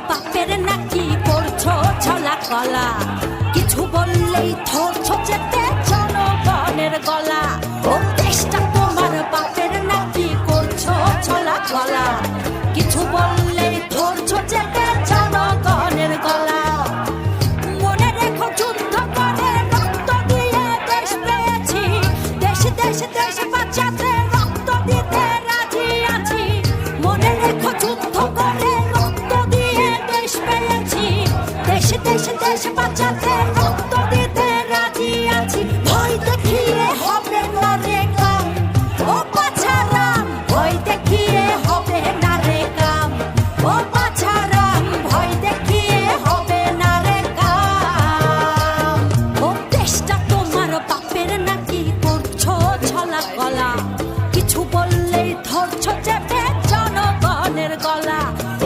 বাপের নাকি করছো ছলা কলা, কিছু বললেই ধরছো যেতে জনগণের গলা। ও দেশটা তোমার বাপের নাকি করছো ছলা কলা, কিছু বললেই ধরছো যেতে জনগণের গলা। মনে রেখো যুদ্ধ করে রক্ত দিয়ে দেশ পেয়েছি, দেশ দেশ দেশ বাঁচাতে রক্ত দিতে রাজি আছি। মনে রেখো যুদ্ধ করে রক্ত দিয়ে দেশ পেয়েছি, দেশ দেশ দেশ বাঁচাতে